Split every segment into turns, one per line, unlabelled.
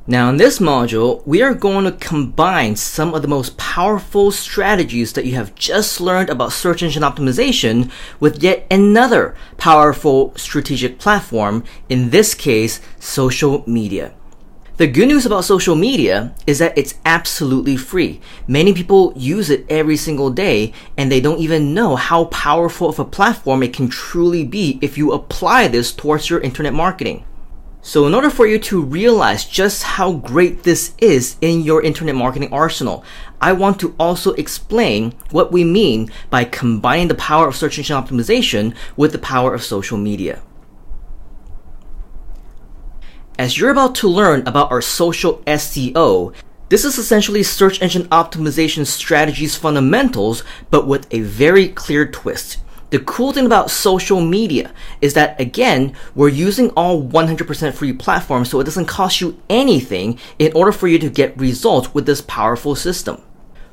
Now in this module, we are going to combine some of the most powerful strategies that you have just learned about search engine optimization with yet another powerful strategic platform, in this case, social media. The good news about social media is that it's absolutely free. Many people use it every single day and they don't even know how powerful of a platform it can truly be if you apply this towards your internet marketing. So in order for you to realize just how great this is in your internet marketing arsenal, I want to also explain what we mean by combining the power of search engine optimization with the power of social media. As you're about to learn about our social SEO, this is essentially search engine optimization strategies fundamentals, but with a very clear twist. The cool thing about social media is that, again, we're using all 100% free platforms, so it doesn't cost you anything in order for you to get results with this powerful system.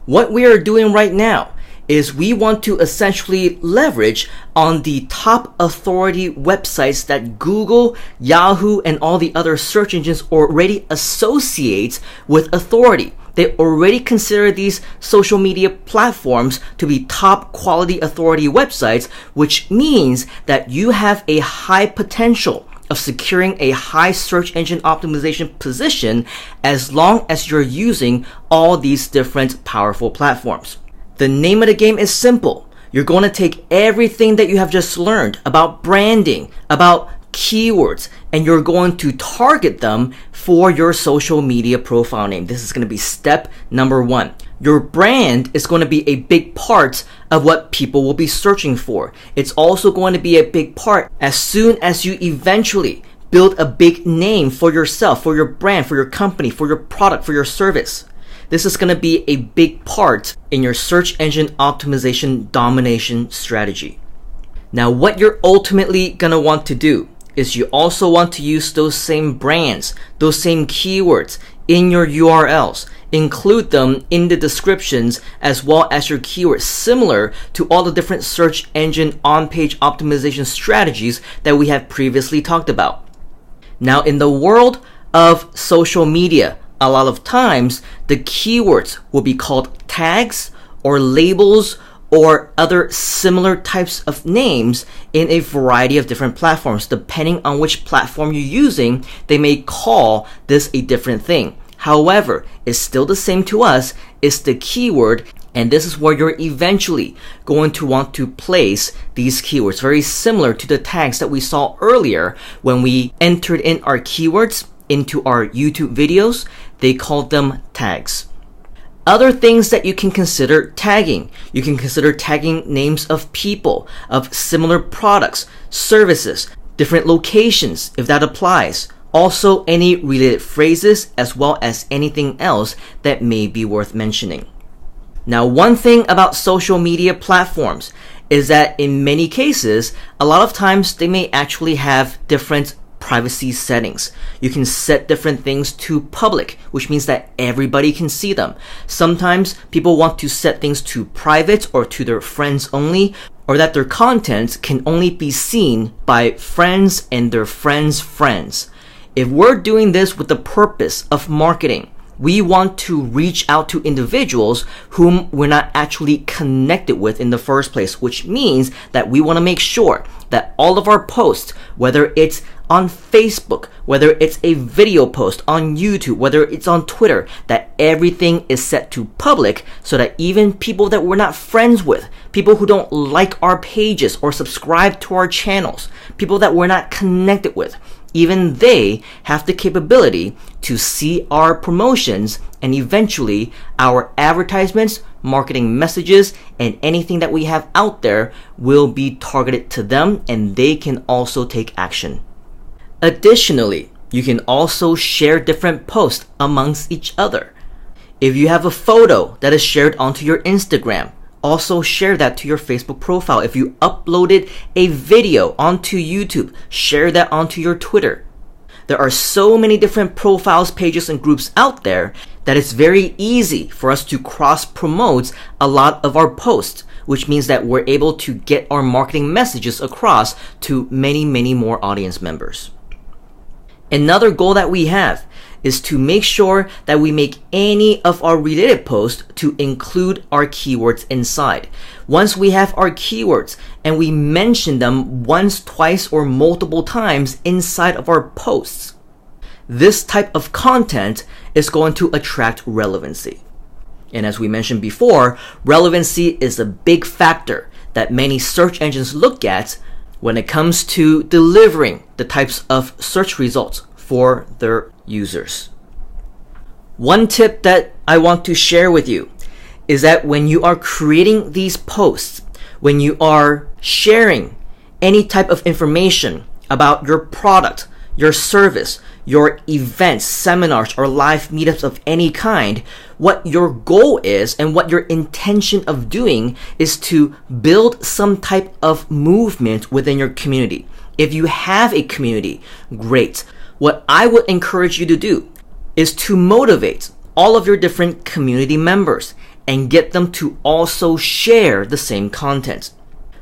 What we are doing right now is we want to essentially leverage on the top authority websites that Google, Yahoo, and all the other search engines already associate with authority. They already consider these social media platforms to be top quality authority websites, which means that you have a high potential of securing a high search engine optimization position as long as you're using all these different powerful platforms. The name of the game is simple. You're going to take everything that you have just learned about branding, about keywords, and you're going to target them for your social media profile name. This is going to be step number 1. Your brand is going to be a big part of what people will be searching for. It's also going to be a big part as soon as you eventually build a big name for yourself, for your brand, for your company, for your product, for your service. This is going to be a big part in your search engine optimization domination strategy. Now, what you're ultimately going to want to do is you also want to use those same brands, those same keywords in your URLs. Include them in the descriptions as well as your keywords, similar to all the different search engine on-page optimization strategies that we have previously talked about. Now, in the world of social media, a lot of times the keywords will be called tags or labels or other similar types of names in a variety of different platforms. Depending on which platform you're using, they may call this a different thing. However, it's still the same to us. It's the keyword, and this is where you're eventually going to want to place these keywords. Very similar to the tags that we saw earlier when we entered in our keywords into our YouTube videos. They called them tags. Other things that you can consider tagging. You can consider tagging names of people, of similar products, services, different locations, if that applies. Also, any related phrases, as well as anything else that may be worth mentioning. Now, one thing about social media platforms is that in many cases, a lot of times they may actually have different privacy settings. You can set different things to public, which means that everybody can see them. Sometimes people want to set things to private or to their friends only, or that their content can only be seen by friends and their friends' friends. If we're doing this with the purpose of marketing, we want to reach out to individuals whom we're not actually connected with in the first place, which means that we want to make sure that all of our posts, whether it's on Facebook, whether it's a video post on YouTube, whether it's on Twitter, that everything is set to public so that even people that we're not friends with, people who don't like our pages or subscribe to our channels, people that we're not connected with, even they have the capability to see our promotions, and eventually our advertisements, marketing messages, and anything that we have out there will be targeted to them, and they can also take action. Additionally, you can also share different posts amongst each other. If you have a photo that is shared onto your Instagram, also share that to your Facebook profile. If you uploaded a video onto YouTube, share that onto your Twitter. There are so many different profiles, pages, and groups out there that it's very easy for us to cross-promote a lot of our posts, which means that we're able to get our marketing messages across to many, many more audience members. Another goal that we have is to make sure that we make any of our related posts to include our keywords inside. Once we have our keywords and we mention them once, twice, or multiple times inside of our posts, this type of content is going to attract relevancy. And as we mentioned before, relevancy is a big factor that many search engines look at when it comes to delivering the types of search results for their users. One tip that I want to share with you is that when you are creating these posts, when you are sharing any type of information about your product, your service, your events, seminars, or live meetups of any kind, what your goal is and what your intention of doing is to build some type of movement within your community. If you have a community, great. What I would encourage you to do is to motivate all of your different community members and get them to also share the same content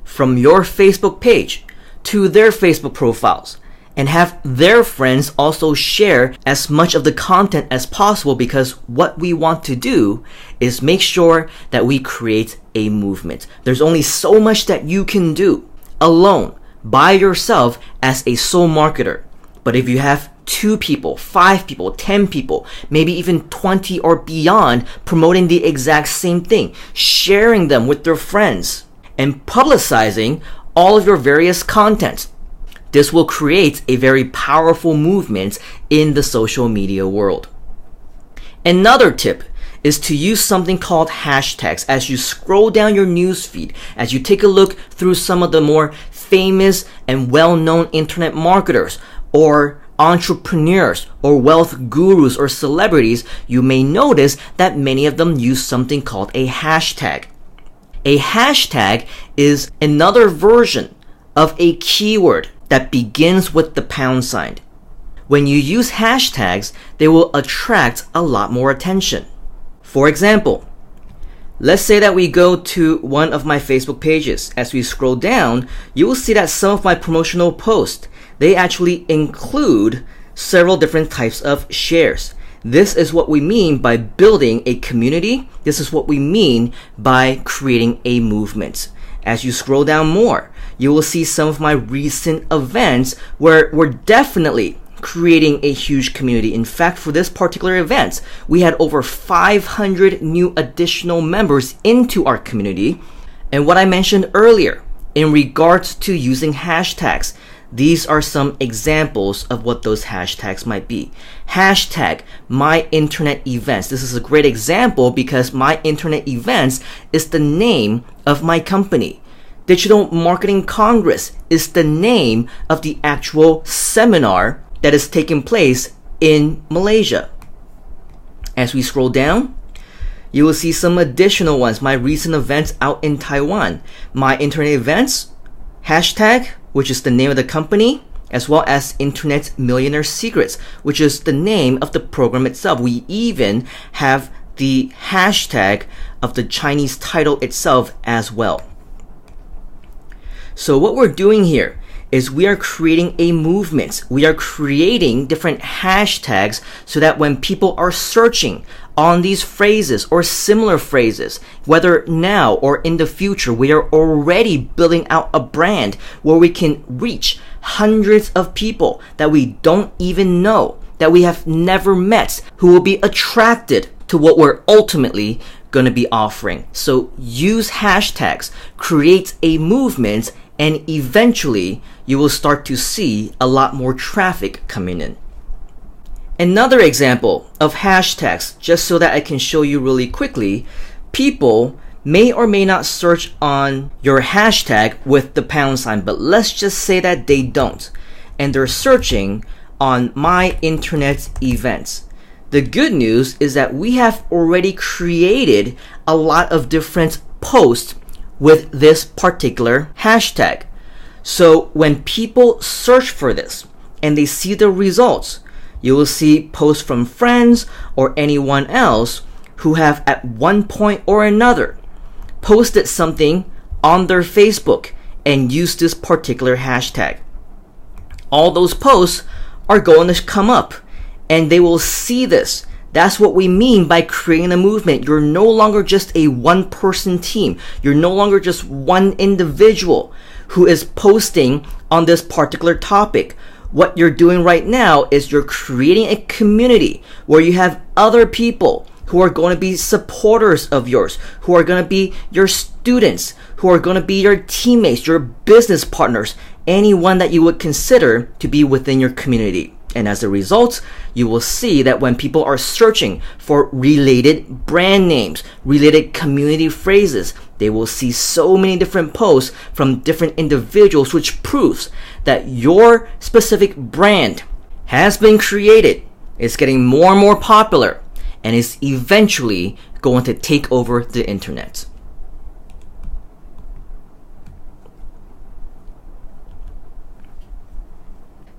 from your Facebook page to their Facebook profiles, and have their friends also share as much of the content as possible, because what we want to do is make sure that we create a movement. There's only so much that you can do alone by yourself as a sole marketer. But if you have 2 people, 5 people, 10 people, maybe even 20 or beyond promoting the exact same thing, sharing them with their friends, and publicizing all of your various content, this will create a very powerful movement in the social media world. Another tip is to use something called hashtags. As you scroll down your newsfeed, as you take a look through some of the more famous and well-known internet marketers or entrepreneurs or wealth gurus or celebrities, you may notice that many of them use something called a hashtag. A hashtag is another version of a keyword that begins with the £sign. When you use hashtags, they will attract a lot more attention. For example, let's say that we go to one of my Facebook pages. As we scroll down, you will see that some of my promotional posts, they actually include several different types of shares. This is what we mean by building a community. This is what we mean by creating a movement. As you scroll down more, you will see some of my recent events where we're definitely creating a huge community. In fact, for this particular event, we had over 500 new additional members into our community. And what I mentioned earlier in regards to using hashtags, these are some examples of what those hashtags might be. Hashtag My Internet Events. This is a great example because My Internet Events is the name of my company. Digital Marketing Congress is the name of the actual seminar that is taking place in Malaysia. As we scroll down, you will see some additional ones. My recent events out in Taiwan. My Internet Events, hashtag, which is the name of the company, as well as Internet Millionaire Secrets, which is the name of the program itself. We even have the hashtag of the Chinese title itself as well. So what we're doing here is we are creating a movement. We are creating different hashtags so that when people are searching on these phrases or similar phrases, whether now or in the future, we are already building out a brand where we can reach hundreds of people that we don't even know, that we have never met, who will be attracted to what we're ultimately going to be offering. So use hashtags, create a movement, and eventually you will start to see a lot more traffic coming in. Another example of hashtags, just so that I can show you really quickly, people may or may not search on your hashtag with the £sign, but let's just say that they don't, and they're searching on My Internet Events. The good news is that we have already created a lot of different posts with this particular hashtag. So when people search for this and they see the results, you will see posts from friends or anyone else who have at one point or another posted something on their Facebook and used this particular hashtag. All those posts are going to come up and they will see this. That's what we mean by creating a movement. You're no longer just a one-person team. You're no longer just one individual who is posting on this particular topic. What you're doing right now is you're creating a community where you have other people who are going to be supporters of yours, who are going to be your students, who are going to be your teammates, your business partners, anyone that you would consider to be within your community. And as a result, you will see that when people are searching for related brand names, related community phrases, they will see so many different posts from different individuals, which proves that your specific brand has been created, is getting more and more popular, and is eventually going to take over the internet.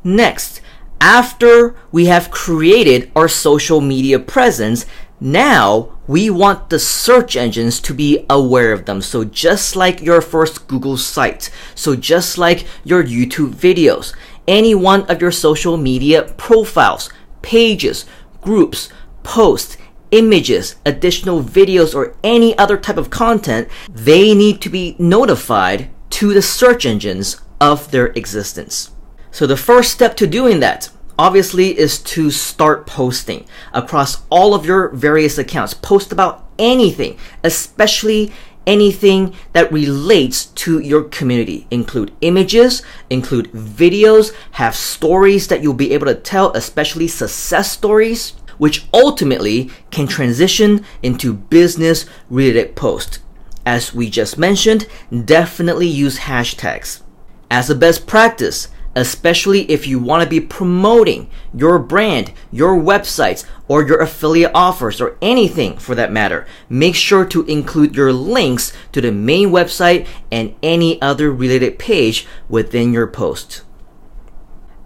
Next, after we have created our social media presence, now we want the search engines to be aware of them. So just like your first Google site, so just like your YouTube videos, any one of your social media profiles, pages, groups, posts, images, additional videos, or any other type of content, they need to be notified to the search engines of their existence. So the first step to doing that, obviously, is to start posting across all of your various accounts. Post about anything, especially anything that relates to your community. Include images, include videos, have stories that you'll be able to tell, especially success stories, which ultimately can transition into business-related posts. As we just mentioned, definitely use hashtags. As a best practice, especially if you want to be promoting your brand, your websites, or your affiliate offers, or anything for that matter, make sure to include your links to the main website and any other related page within your post.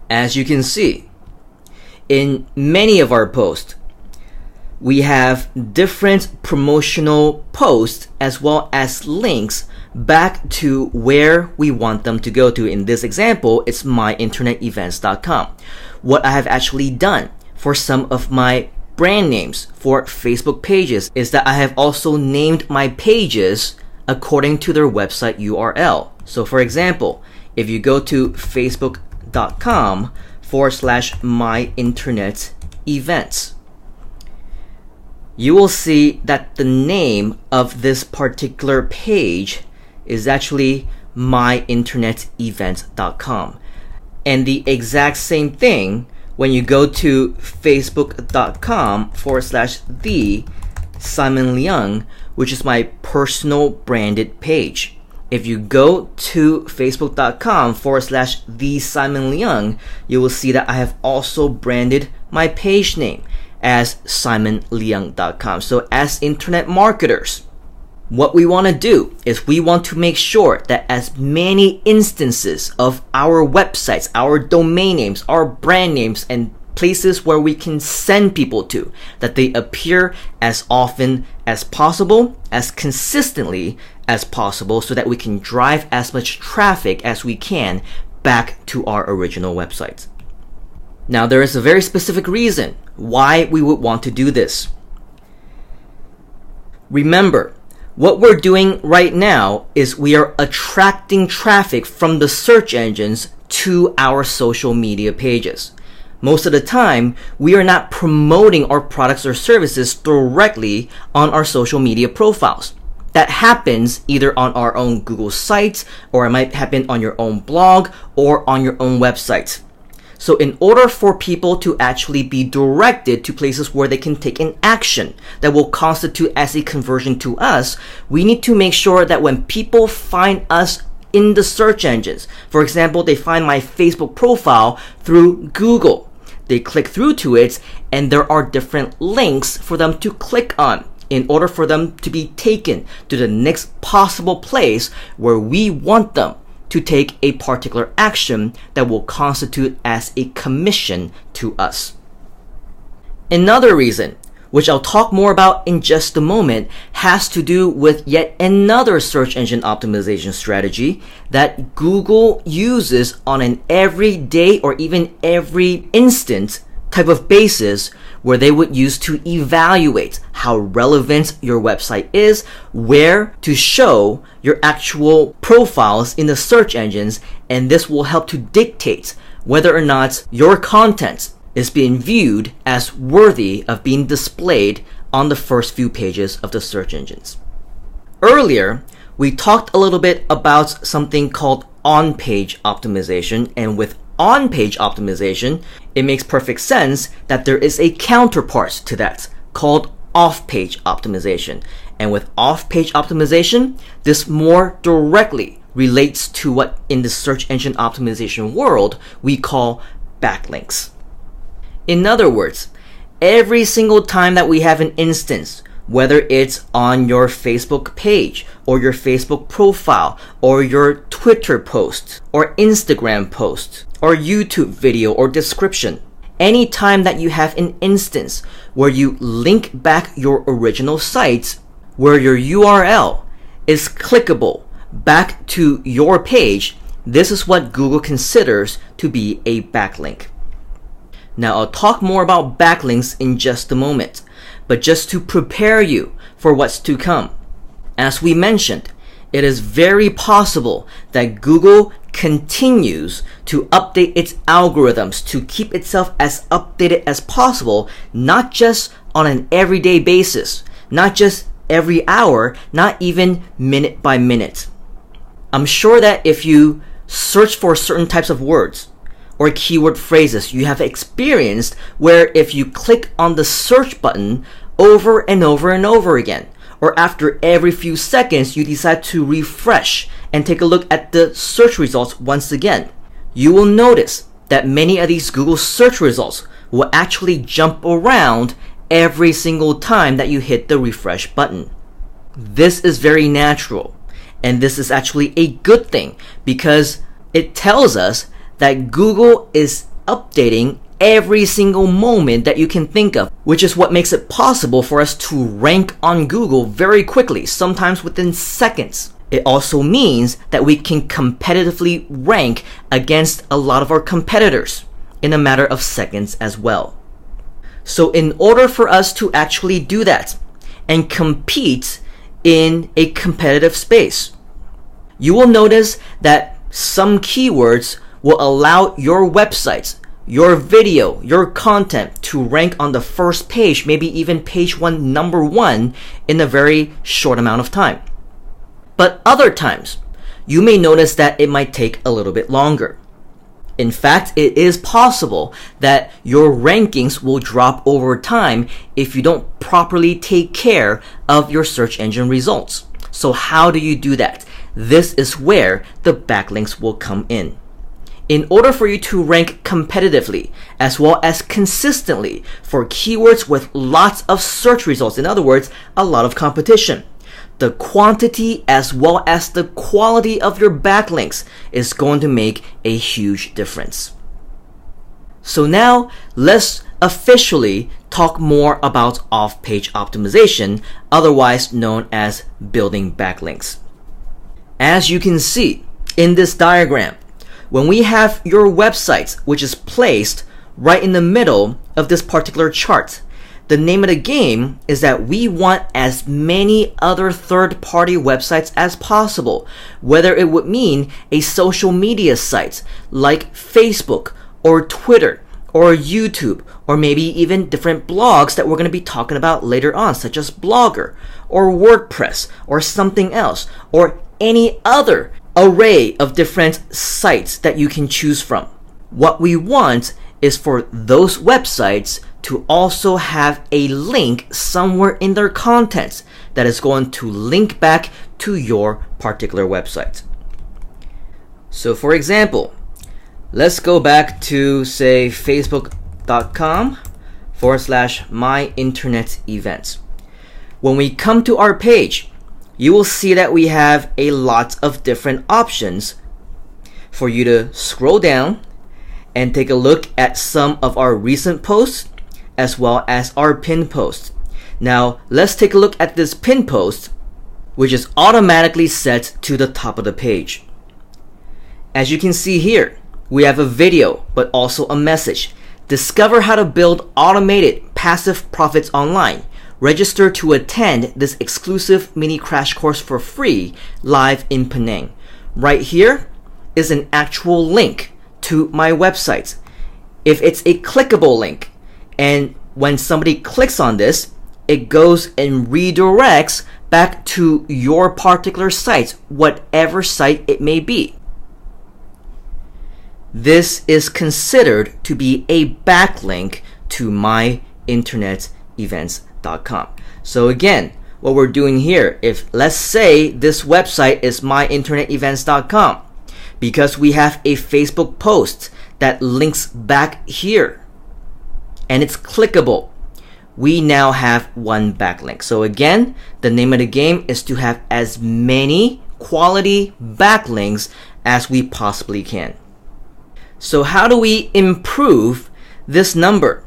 As you can see, in many of our posts, we have different promotional posts as well as links back to where we want them to go to. In this example, it's myinternetevents.com. What I have actually done for some of my brand names for Facebook pages is that I have also named my pages according to their website URL. So for example, if you go to facebook.com/myinternetevents, you will see that the name of this particular page is actually myinternetevents.com. And the exact same thing when you go to facebook.com/the Simon Leung, which is my personal branded page. If you go to facebook.com/the Simon Leung, you will see that I have also branded my page name as simonleung.com. So as internet marketers, what we want to do is we want to make sure that as many instances of our websites, our domain names, our brand names, and places where we can send people to, that they appear as often as possible, as consistently as possible, so that we can drive as much traffic as we can back to our original website. Now, there is a very specific reason why we would want to do this. Remember, what we're doing right now is we are attracting traffic from the search engines to our social media pages. Most of the time, we are not promoting our products or services directly on our social media profiles. That happens either on our own Google sites, or it might happen on your own blog or on your own website. So in order for people to actually be directed to places where they can take an action that will constitute as a conversion to us, we need to make sure that when people find us in the search engines, for example, they find my Facebook profile through Google, they click through to it, and there are different links for them to click on in order for them to be taken to the next possible place where we want them to take a particular action that will constitute as a commission to us. Another reason which I'll talk more about in just a moment, has to do with yet another search engine optimization strategy that Google uses on an everyday or even every instant type of basis, where they would use to evaluate how relevant your website is, where to show your actual profiles in the search engines, and this will help to dictate whether or not your content is being viewed as worthy of being displayed on the first few pages of the search engines. Earlier, we talked a little bit about something called on-page optimization, and with on-page optimization, it makes perfect sense that there is a counterpart to that called off-page optimization. And with off-page optimization, this more directly relates to what in the search engine optimization world we call backlinks. In other words, every single time that we have an instance, whether it's on your Facebook page or your Facebook profile or your Twitter post or Instagram post or YouTube video or description, anytime that you have an instance where you link back your original site, where your URL is clickable back to your page, this is what Google considers to be a backlink. Now, I'll talk more about backlinks in just a moment, but just to prepare you for what's to come. As we mentioned, it is very possible that Google continues to update its algorithms to keep itself as updated as possible, not just on an everyday basis, not just every hour, not even minute by minute. I'm sure that if you search for certain types of words or keyword phrases, you have experienced where if you click on the search button over and over and over again, or after every few seconds you decide to refresh and take a look at the search results once again, you will notice that many of these Google search results will actually jump around every single time that you hit the refresh button. This is very natural, and this is actually a good thing because it tells us that Google is updating every single moment that you can think of, which is what makes it possible for us to rank on Google very quickly, sometimes within seconds. It also means that we can competitively rank against a lot of our competitors in a matter of seconds as well. So in order for us to actually do that and compete in a competitive space, you will notice that some keywords will allow your websites, your video, your content to rank on the first page, maybe even page 1, number 1 in a very short amount of time. But other times, you may notice that it might take a little bit longer. In fact, it is possible that your rankings will drop over time if you don't properly take care of your search engine results. So how do you do that? This is where the backlinks will come in. In order for you to rank competitively as well as consistently for keywords with lots of search results, in other words, a lot of competition, the quantity as well as the quality of your backlinks is going to make a huge difference. So now let's officially talk more about off-page optimization, otherwise known as building backlinks. As you can see in this diagram, when we have your website, which is placed right in the middle of this particular chart, the name of the game is that we want as many other third-party websites as possible, whether it would mean a social media site like Facebook or Twitter or YouTube, or maybe even different blogs that we're going to be talking about later on, such as Blogger or WordPress or something else, or any other array of different sites that you can choose from. What we want is for those websites to also have a link somewhere in their content that is going to link back to your particular website. So for example, let's go back to say facebook.com/my-internet-events. When we come to our page, you will see that we have a lot of different options for you to scroll down and take a look at some of our recent posts as well as our pinned posts. Now, let's take a look at this pin post, which is automatically set to the top of the page. As you can see here, we have a video, but also a message. Discover how to build automated passive profits online. Register to attend this exclusive mini crash course for free live in Penang. Right here is an actual link to my website. If it's a clickable link, and when somebody clicks on this, it goes and redirects back to your particular site, whatever site it may be. This is considered to be a backlink to myinternetevents.com. So again, what we're doing here, if let's say this website is myinternetevents.com, because we have a Facebook post that links back here and it's clickable, we now have one backlink. So again, the name of the game is to have as many quality backlinks as we possibly can. So how do we improve this number?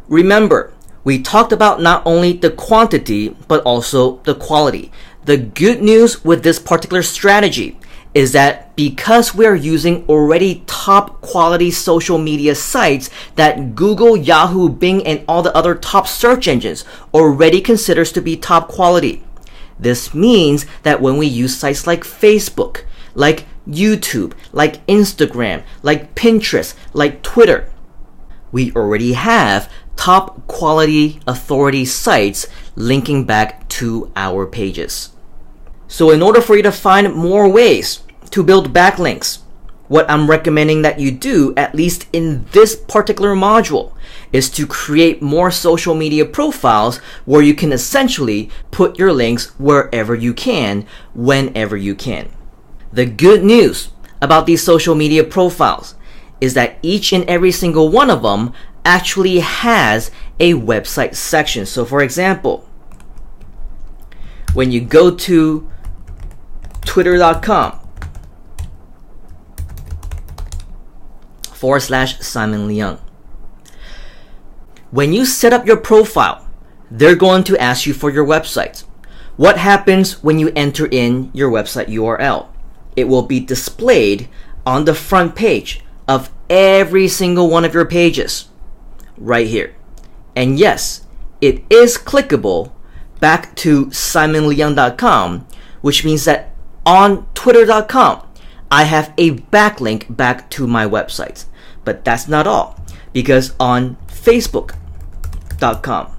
Remember, we talked about not only the quantity, but also the quality. The good news with this particular strategy is that because we're using already top quality social media sites that Google, Yahoo, Bing, and all the other top search engines already considers to be top quality. This means that when we use sites like Facebook, like YouTube, like Instagram, like Pinterest, like Twitter, we already have top quality authority sites linking back to our pages. So in order for you to find more ways to build backlinks, what I'm recommending that you do, at least in this particular module, is to create more social media profiles where you can essentially put your links wherever you can, whenever you can. The good news about these social media profiles is that each and every single one of them actually has a website section. So for example, when you go to twitter.com/Simon Leung, when you set up your profile, they're going to ask you for your website. What happens when you enter in your website URL? It will be displayed on the front page of every single one of your pages right here. And yes, it is clickable back to simonleung.com, which means that on twitter.com, I have a backlink back to my website. But that's not all, because on facebook.com,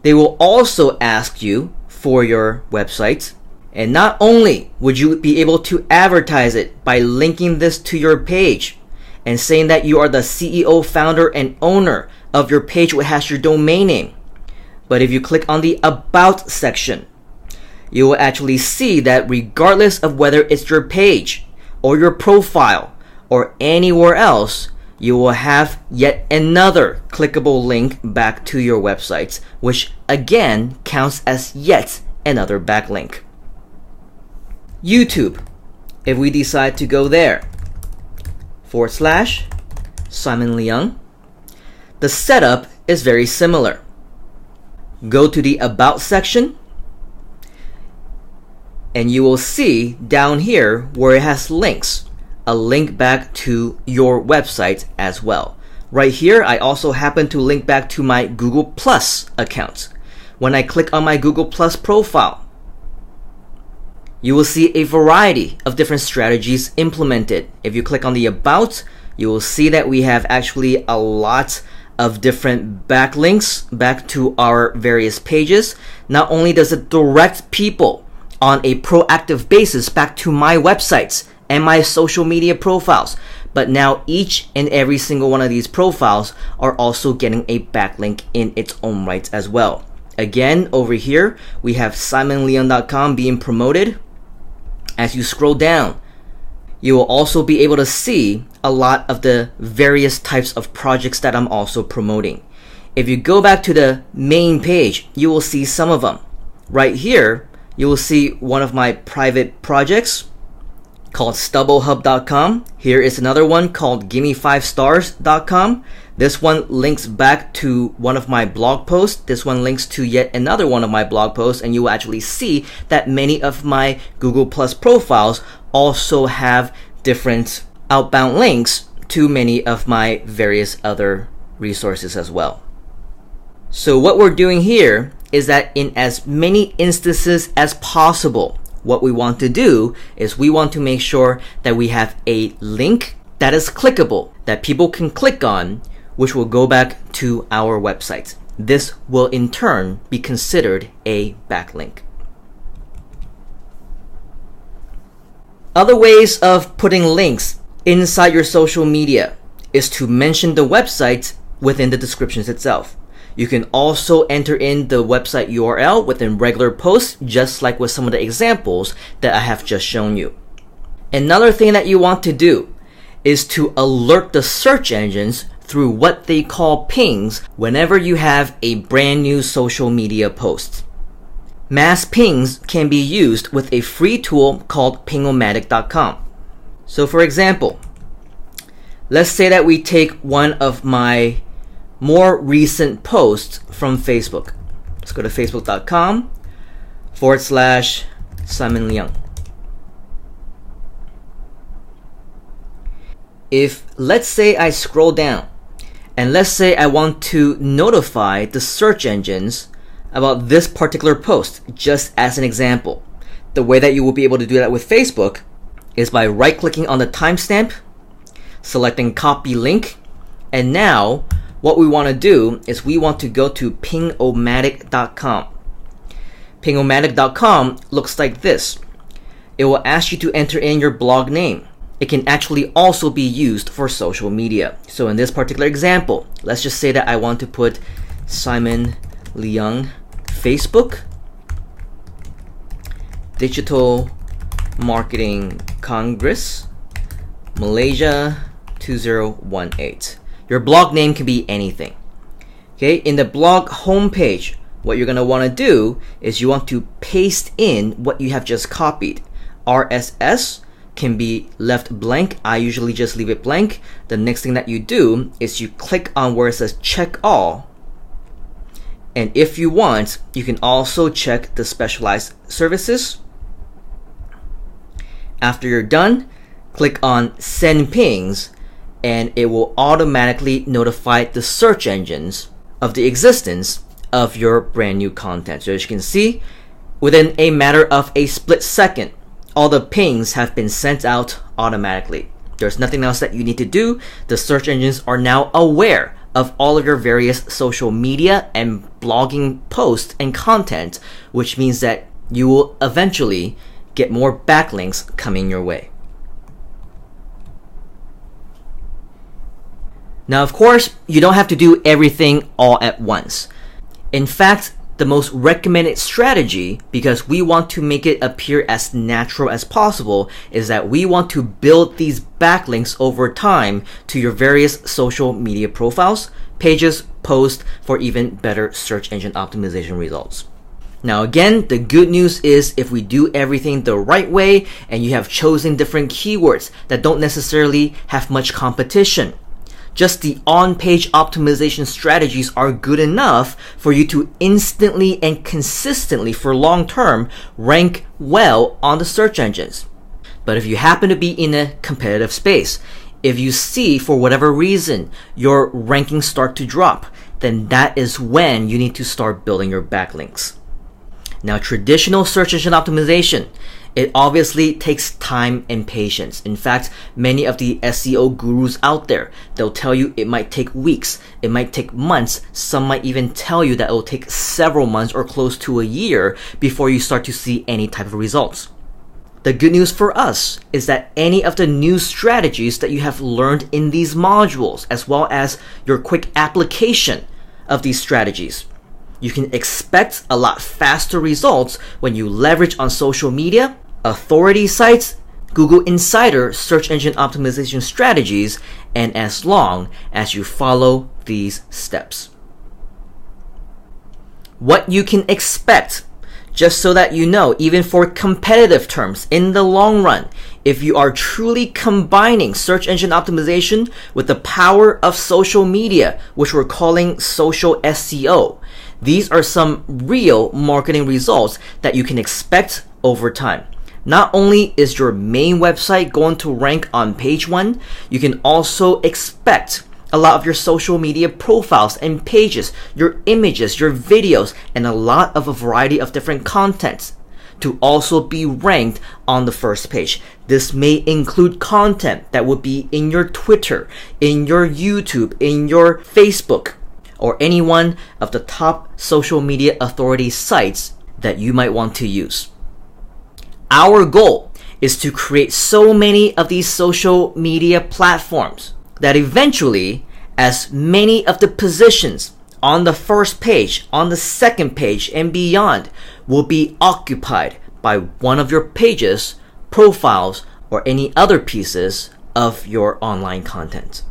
they will also ask you for your website. And not only would you be able to advertise it by linking this to your page and saying that you are the CEO, founder, and owner of your page which has your domain name, but if you click on the About section, you will actually see that regardless of whether it's your page or your profile or anywhere else, you will have yet another clickable link back to your website, which again counts as yet another backlink. YouTube, if we decide to go there, /Simon Leung, the setup is very similar. Go to the About section, and you will see down here where it has links, a link back to your website as well. Right here, I also happen to link back to my Google Plus account. When I click on my Google Plus profile, you will see a variety of different strategies implemented. If you click on the About, you will see that we have actually a lot of different backlinks back to our various pages. Not only does it direct people on a proactive basis back to my websites and my social media profiles, but now each and every single one of these profiles are also getting a backlink in its own right as well. Again, over here, we have simonleung.com being promoted. As you scroll down, you will also be able to see a lot of the various types of projects that I'm also promoting. If you go back to the main page, you will see some of them. Right here, you will see one of my private projects. called StubbleHub.com. Here is another one called Gimme5stars.com. This one links back to one of my blog posts. This one links to yet another one of my blog posts, and you will actually see that many of my Google Plus profiles also have different outbound links to many of my various other resources as well. So what we're doing here is that in as many instances as possible, what we want to do is we want to make sure that we have a link that is clickable, that people can click on, which will go back to our website. This will in turn be considered a backlink. Other ways of putting links inside your social media is to mention the website within the descriptions itself. You can also enter in the website URL within regular posts, just like with some of the examples that I have just shown you. Another thing that you want to do is to alert the search engines through what they call pings whenever you have a brand new social media post. Mass pings can be used with a free tool called pingomatic.com. So for example, let's say that we take one of my more recent posts from Facebook. Let's go to facebook.com/Simon Leung. If, let's say, I scroll down and let's say I want to notify the search engines about this particular post, just as an example. The way that you will be able to do that with Facebook is by right-clicking on the timestamp, selecting copy link, and now what we want to do is we want to go to pingomatic.com. Pingomatic.com looks like this. It will ask you to enter in your blog name. It can actually also be used for social media. So in this particular example, let's just say that I want to put Simon Leung Facebook Digital Marketing Congress Malaysia 2018. Your blog name can be anything. Okay, in the blog homepage, what you're going to want to do is you want to paste in what you have just copied. RSS can be left blank. I usually just leave it blank. The next thing that you do is you click on where it says check all. And if you want, you can also check the specialized services. After you're done, click on send pings, and it will automatically notify the search engines of the existence of your brand new content. So as you can see, within a matter of a split second, all the pings have been sent out automatically. There's nothing else that you need to do. The search engines are now aware of all of your various social media and blogging posts and content, which means that you will eventually get more backlinks coming your way. Now, of course, you don't have to do everything all at once. In fact, the most recommended strategy, because we want to make it appear as natural as possible, is that we want to build these backlinks over time to your various social media profiles, pages, posts for even better search engine optimization results. Now again, the good news is if we do everything the right way and you have chosen different keywords that don't necessarily have much competition, just the on-page optimization strategies are good enough for you to instantly and consistently for long-term rank well on the search engines. But if you happen to be in a competitive space, if you see for whatever reason your rankings start to drop, then that is when you need to start building your backlinks. Now, traditional search engine optimization, it obviously takes time and patience. In fact, many of the SEO gurus out there, they'll tell you it might take weeks, it might take months, some might even tell you that it will take several months or close to a year before you start to see any type of results. The good news for us is that any of the new strategies that you have learned in these modules, as well as your quick application of these strategies, you can expect a lot faster results when you leverage on social media, authority sites, Google Insider search engine optimization strategies, and as long as you follow these steps. What you can expect Just so that you know, even for competitive terms, in the long run, if you are truly combining search engine optimization with the power of social media, which we're calling social SEO, these are some real marketing results that you can expect over time. Not only is your main website going to rank on page 1, you can also expect a lot of your social media profiles and pages, your images, your videos, and a lot of a variety of different contents to also be ranked on the first page. This may include content that would be in your Twitter, in your YouTube, in your Facebook, or any one of the top social media authority sites that you might want to use. Our goal is to create so many of these social media platforms that eventually, as many of the positions on the first page, on the second page, and beyond will be occupied by one of your pages, profiles, or any other pieces of your online content.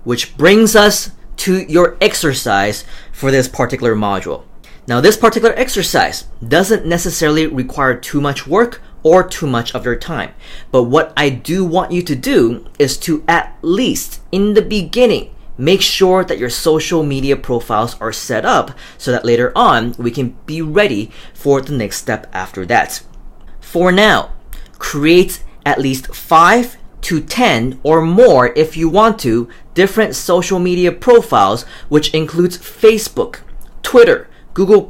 Which brings us to your exercise for this particular module. Now, this particular exercise doesn't necessarily require too much work or too much of your time. But what I do want you to do is to, at least in the beginning, make sure that your social media profiles are set up so that later on we can be ready for the next step after that. For now, create at least 5 to 10 or more, if you want to, different social media profiles, which includes Facebook, Twitter, Google+,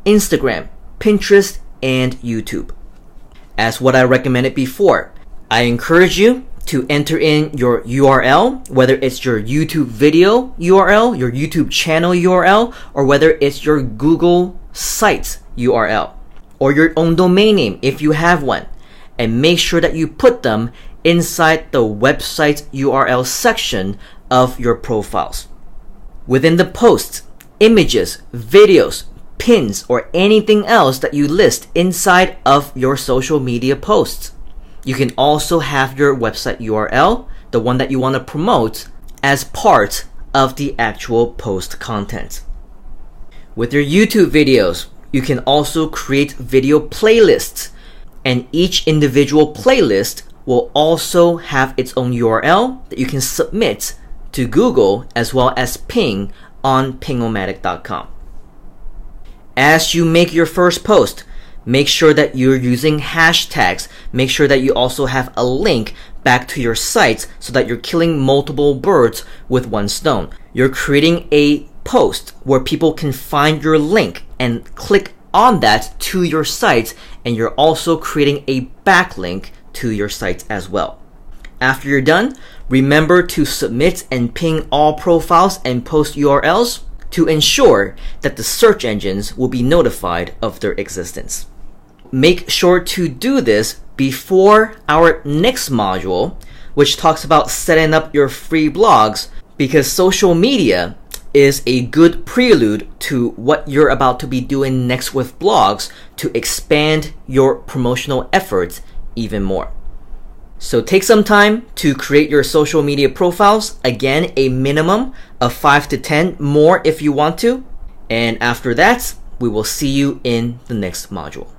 Instagram, Pinterest, and YouTube. As what I recommended before, I encourage you to enter in your URL, whether it's your YouTube video URL, your YouTube channel URL, or whether it's your Google site URL, or your own domain name if you have one, and make sure that you put them inside the website URL section of your profiles. Within the posts, images, videos, pins, or anything else that you list inside of your social media posts. You can also have your website URL, the one that you want to promote, as part of the actual post content. With your YouTube videos, you can also create video playlists, and each individual playlist will also have its own URL that you can submit to Google as well as ping on pingomatic.com. As you make your first post, make sure that you're using hashtags. Make sure that you also have a link back to your sites so that you're killing multiple birds with one stone. You're creating a post where people can find your link and click on that to your site, and you're also creating a backlink to your site as well. After you're done, remember to submit and ping all profiles and post URLs to ensure that the search engines will be notified of their existence. Make sure to do this before our next module, which talks about setting up your free blogs, because social media is a good prelude to what you're about to be doing next with blogs to expand your promotional efforts even more. So take some time to create your social media profiles. Again, a minimum of 5 to 10 more if you want to. And after that, we will see you in the next module.